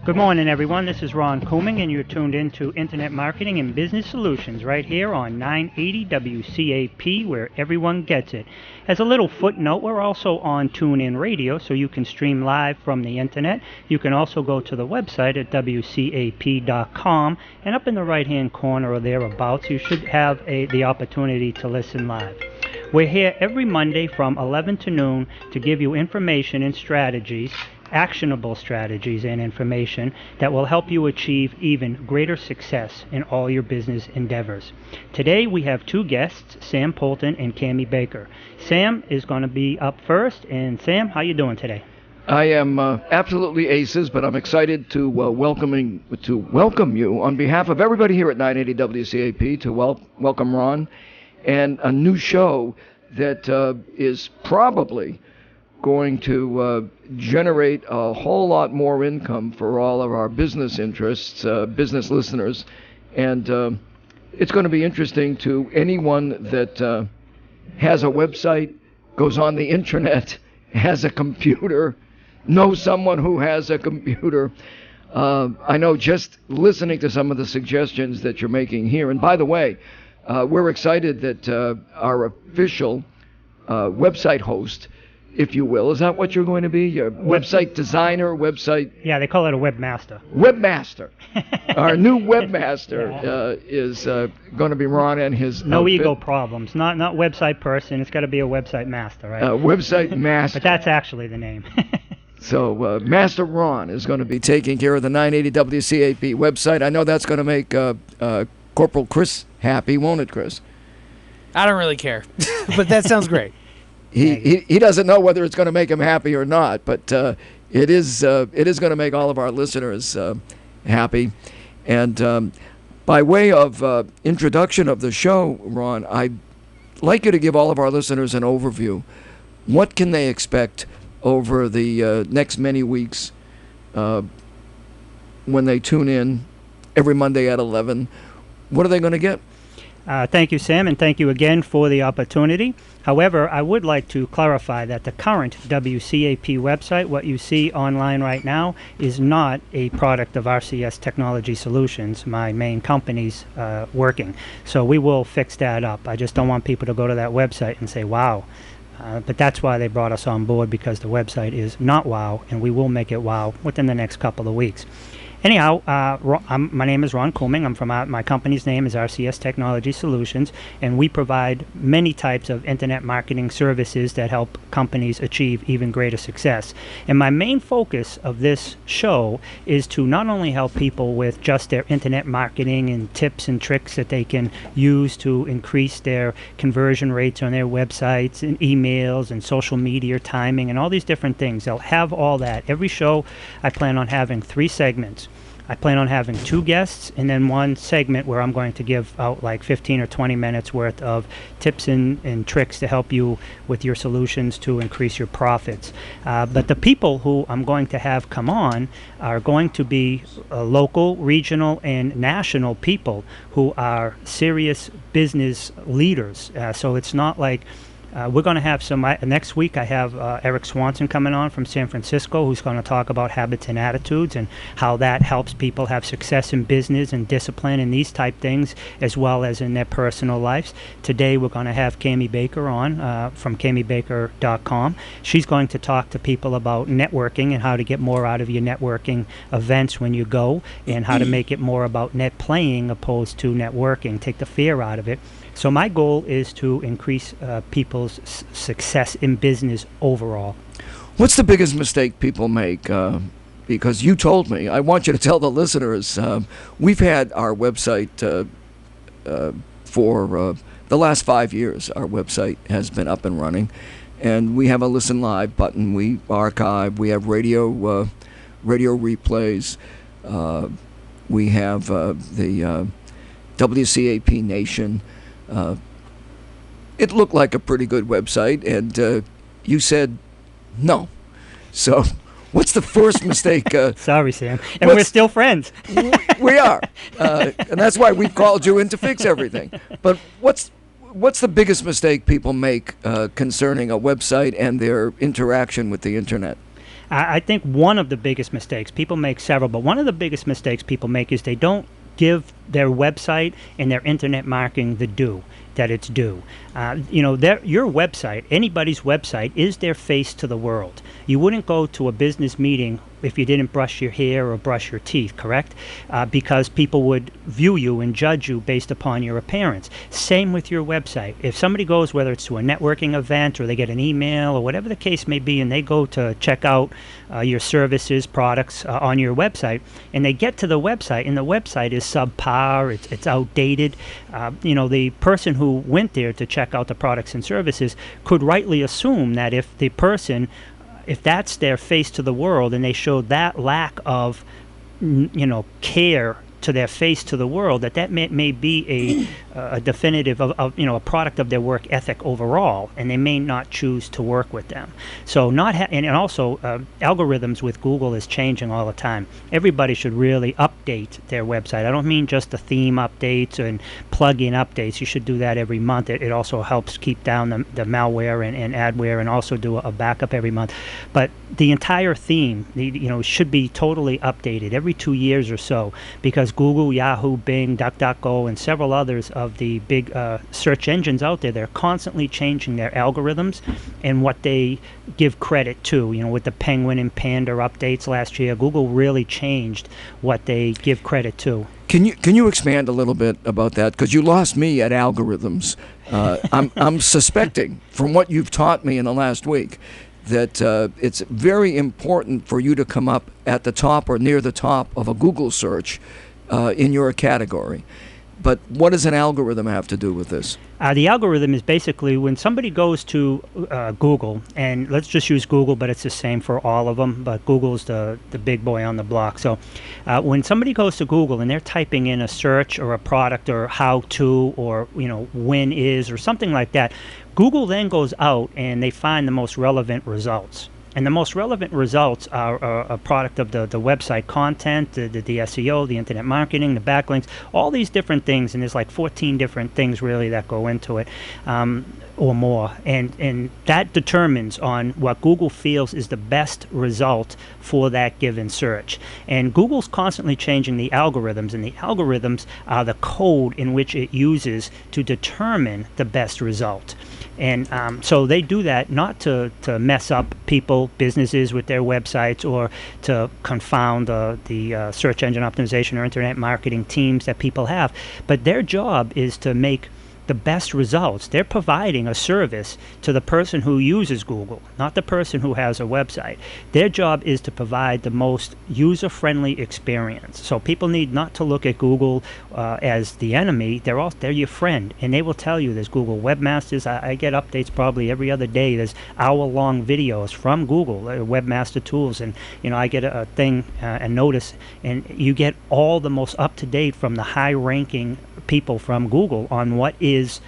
Good morning, everyone. This is Ron Couming, and you're tuned in to Internet Marketing and Business Solutions right here on 980 WCAP, where everyone gets it. As a little footnote, we're also on TuneIn Radio, so you can stream live from the Internet. You can also go to the website at WCAP.com, and up in the right-hand corner or thereabouts, you should have the opportunity to listen live. We're here every Monday from 11 to noon to give you information and strategies, actionable strategies and information that will help you achieve even greater success in all your business endeavors. Today we have two guests, Sam Poulten and Cammie Baker. Sam is going to be up first, and Sam, how you doing today? I am absolutely aces, but I'm excited to welcome you on behalf of everybody here at 980 WCAP to welcome Ron and a new show that is probably going to generate a whole lot more income for all of our business interests, business listeners. And it's going to be interesting to anyone that has a website, goes on the internet, has a computer, knows someone who has a computer. I know just listening to some of the suggestions that you're making here. And by the way, we're excited that our official website host, if you will. Is that what you're going to be? Your website designer, website? Yeah, they call it a webmaster. Webmaster. Our new webmaster is going to be Ron and his No outfit. ego problems. Not website person. It's got to be a website master, right? Website master. But that's actually the name. So Master Ron is going to be taking care of the 980 WCAP website. I know that's going to make Corporal Chris happy, won't it, Chris? I don't really care, but that sounds great. He doesn't know whether it's going to make him happy or not, but it is going to make all of our listeners happy. And by way of introduction of the show, Ron, I'd like you to give all of our listeners an overview. What can they expect over the next many weeks when they tune in every Monday at 11? What are they going to get? Thank you, Sam, and thank you again for the opportunity. However, I would like to clarify that the current WCAP website, what you see online right now, is not a product of RCS Technology Solutions, my main company's working. So we will fix that up. I just don't want people to go to that website and say, wow. But that's why they brought us on board, because the website is not wow, and we will make it wow within the next couple of weeks. Anyhow, my name is Ron Couming. I'm from my company's name is RCS Technology Solutions, and we provide many types of internet marketing services that help companies achieve even greater success. And my main focus of this show is to not only help people with just their internet marketing and tips and tricks that they can use to increase their conversion rates on their websites and emails and social media timing and all these different things. They'll have all that. Every show I plan on having 3 segments. I plan on having 2 guests and then 1 segment where I'm going to give out like 15 or 20 minutes worth of tips and tricks to help you with your solutions to increase your profits. But the people who I'm going to have come on are going to be local, regional, and national people who are serious business leaders. So it's not like we're going to have some, next week I have Eric Swanson coming on from San Francisco, who's going to talk about habits and attitudes and how that helps people have success in business and discipline and these type things, as well as in their personal lives. Today we're going to have Cammie Baker on from CammieBaker.com. She's going to talk to people about networking and how to get more out of your networking events when you go, and how to make it more about net playing opposed to networking, take the fear out of it. So my goal is to increase people's success in business overall. What's the biggest mistake people make? Because you told me, I want you to tell the listeners, we've had our website for the last 5 years. Our website has been up and running, and we have a listen live button. We archive. We have radio replays. We have the WCAP Nation. It looked like a pretty good website, and you said no. So what's the first mistake? Sorry, Sam. And we're still friends. We are. And that's why we've called you in to fix everything. But what's the biggest mistake people make concerning a website and their interaction with the Internet? I think one of the biggest mistakes, people make several, but one of the biggest mistakes people make is they don't give their website and their internet marketing the due that it's due. Your website, anybody's website, is their face to the world. You wouldn't go to a business meeting if you didn't brush your hair or brush your teeth, correct? Because people would view you and judge you based upon your appearance. Same with your website. If somebody goes, whether it's to a networking event or they get an email or whatever the case may be, and they go to check out your services, products on your website, and they get to the website, and the website is subpar, it's outdated, the person who went there to check out the products and services could rightly assume that if that's their face to the world and they showed that lack of care to their face to the world, that may be a definitive of a product of their work ethic overall, and they may not choose to work with them. So and also algorithms with Google is changing all the time. Everybody should really update their website. I don't mean just the theme updates and plug-in updates. You should do that every month. It also helps keep down the malware and adware, and also do a backup every month. But the entire theme, should be totally updated every 2 years or so, because Google, Yahoo, Bing, DuckDuckGo, and several others of the big search engines out there, they're constantly changing their algorithms and what they give credit to. With the Penguin and Panda updates last year, Google really changed what they give credit to. Can you expand a little bit about that? Because you lost me at algorithms. I'm suspecting, from what you've taught me in the last week, that it's very important for you to come up at the top or near the top of a Google search in your category. But what does an algorithm have to do with this? The algorithm is basically when somebody goes to Google, and let's just use Google, but it's the same for all of them, but Google's the big boy on the block. So when somebody goes to Google and they're typing in a search or a product or how to or when is or something like that, Google then goes out and they find the most relevant results. And the most relevant results are a product of the website content, the SEO, the internet marketing, the backlinks, all these different things. And there's like 14 different things really that go into it, or more. And that determines on what Google feels is the best result for that given search. And Google's constantly changing the algorithms, and the algorithms are the code in which it uses to determine the best result. And so they do that not to mess up people, businesses with their websites, or to confound the search engine optimization or internet marketing teams that people have. But their job is to make the best results. They're providing a service to the person who uses Google, not the person who has a website. Their job is to provide the most user-friendly experience. So people need not to look at Google as the enemy. They're your friend, and they will tell you there's Google Webmasters. I get updates probably every other day. There's hour-long videos from Google, Webmaster Tools, and I get a thing, a notice, and you get all the most up-to-date from the high-ranking people from Google on what is,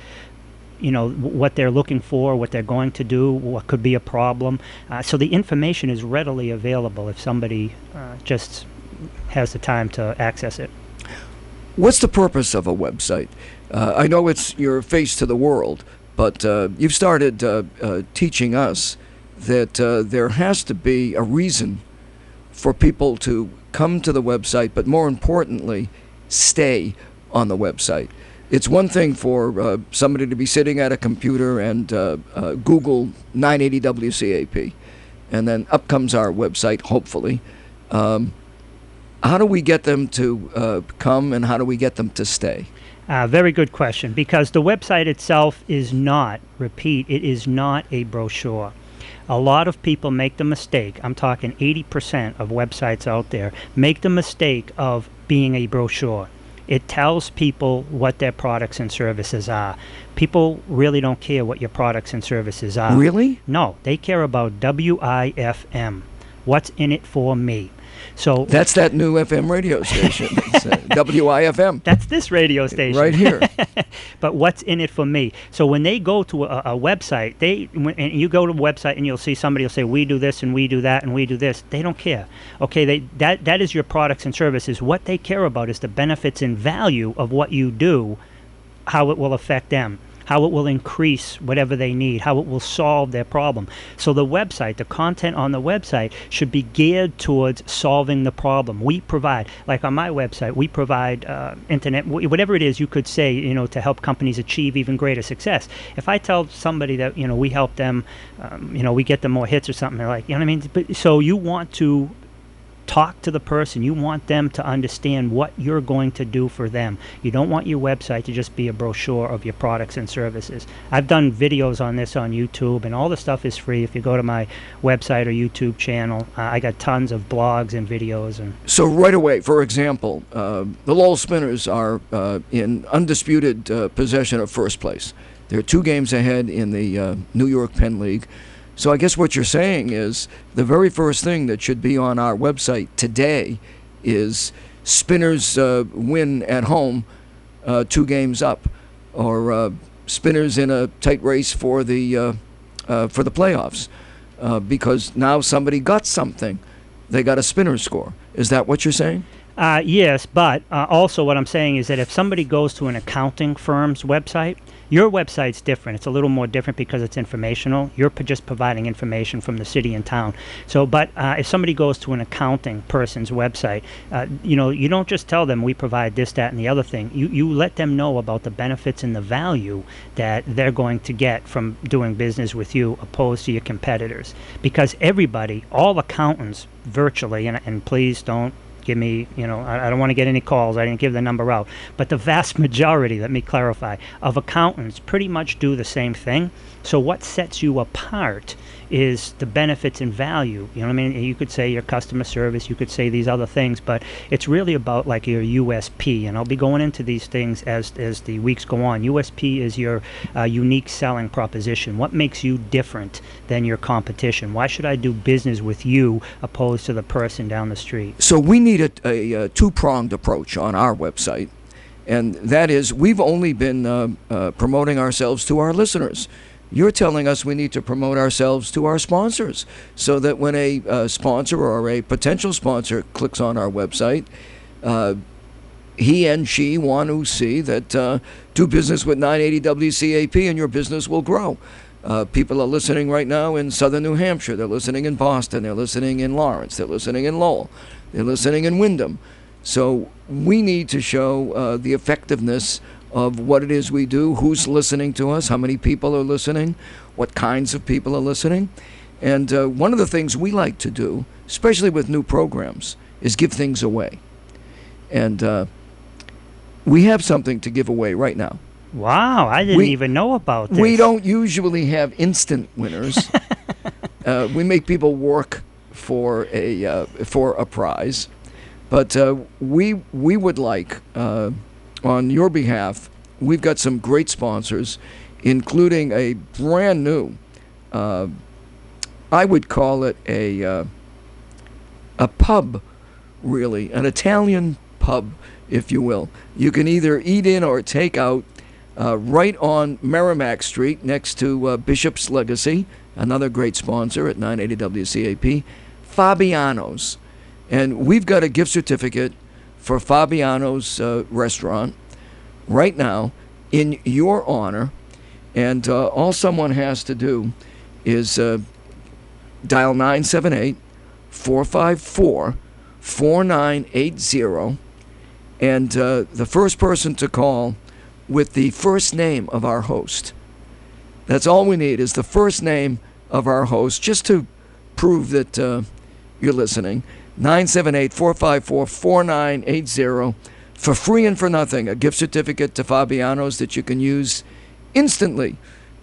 what they're looking for, what they're going to do, what could be a problem. So the information is readily available if somebody just has the time to access it. What's the purpose of a website? I know it's your face to the world, but you've started teaching us that there has to be a reason for people to come to the website, but more importantly, stay on the website. It's one thing for somebody to be sitting at a computer and Google 980 WCAP, and then up comes our website, hopefully. How do we get them to come, and how do we get them to stay? Very good question, because the website itself is not, it is not a brochure. A lot of people make the mistake, I'm talking 80% of websites out there, make the mistake of being a brochure. It tells people what their products and services are. People really don't care what your products and services are. Really? No, they care about WIFM. What's in it for me? So that's that new FM radio station. It's, WIFM. That's this radio station right here. But what's in it for me? So when they go to a website, and you go to a website and you'll see somebody will say, we do this and we do that and we do this. They don't care. Okay, that is your products and services. What they care about is the benefits and value of what you do, how it will affect them. how it will increase whatever they need, how it will solve their problem. So the website, the content on the website should be geared towards solving the problem. We provide, like on my website, we provide internet, whatever it is you could say, to help companies achieve even greater success. If I tell somebody that, we help them, we get them more hits or something, they're like, you know what I mean? But, so you want to talk to the person. You want them to understand what you're going to do for them. You don't want your website to just be a brochure of your products and services. I've done videos on this on YouTube, and all the stuff is free. If you go to my website or YouTube channel, I got tons of blogs and videos. And so right away, for example, the Lowell Spinners are in undisputed possession of first place. They're 2 games ahead in the New York Penn League. So I guess what you're saying is the very first thing that should be on our website today is Spinners win at home 2 games up, or Spinners in a tight race for the playoffs, because now somebody got something. They got a Spinners score. Is that what you're saying? Yes, but also what I'm saying is that if somebody goes to an accounting firm's website, your website's different. It's a little more different because it's informational. You're just providing information from the city and town. So, but if somebody goes to an accounting person's website, you don't just tell them we provide this, that, and the other thing. You let them know about the benefits and the value that they're going to get from doing business with you opposed to your competitors. Because everybody, all accountants virtually, and please don't give me, I don't want to get any calls. I didn't give the number out. But the vast majority, let me clarify, of accountants pretty much do the same thing. So what sets you apart is the benefits and value. You know what I mean? You could say your customer service, you could say these other things, but it's really about like your USP. And I'll be going into these things as the weeks go on. USP is your unique selling proposition. What makes you different than your competition? Why should I do business with you opposed to the person down the street? So we need a two-pronged approach on our website. And that is, we've only been promoting ourselves to our listeners. You're telling us we need to promote ourselves to our sponsors, so that when a sponsor or a potential sponsor clicks on our website, he and she want to see that do business with 980 WCAP and your business will grow. People are listening right now in southern New Hampshire. They're listening in Boston. They're listening in Lawrence. They're listening in Lowell. They're listening in Windham. So we need to show the effectiveness of what it is we do, who's listening to us, how many people are listening, what kinds of people are listening. And one of the things we like to do, especially with new programs, is give things away. And we have something to give away right now. Wow, I didn't even know about this. We don't usually have instant winners. We make people work for a prize. But we would like, on your behalf, we've got some great sponsors, including a brand new, I would call it a pub, really, an Italian pub, if you will. You can either eat in or take out right on Merrimack Street next to Bishop's Legacy, another great sponsor at 980 WCAP, Fabiano's. And we've got a gift certificate for Fabiano's restaurant right now in your honor. And all someone has to do is dial 978-454-4980. And the first person to call with the first name of our host. That's all we need, is the first name of our host, just to prove that you're listening. 978-454-4980 for free and for nothing, a gift certificate to Fabiano's that you can use instantly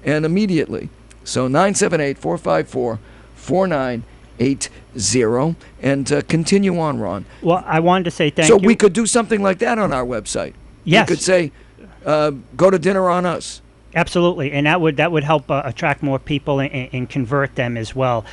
and immediately. So 978-454-4980, and continue on, Ron. Well, I wanted to say thank you. So we could do something like that on our website. Yes. We could say, go to dinner on us. Absolutely, and that would help attract more people and convert them as well.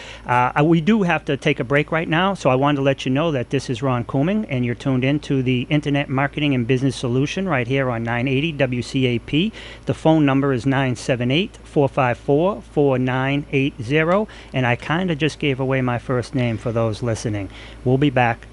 We do have to take a break right now, so I wanted to let you know that this is Ron Couming, and you're tuned in to the Internet Marketing and Business Solution right here on 980 WCAP. The phone number is 978-454-4980, and I kind of just gave away my first name for those listening. We'll be back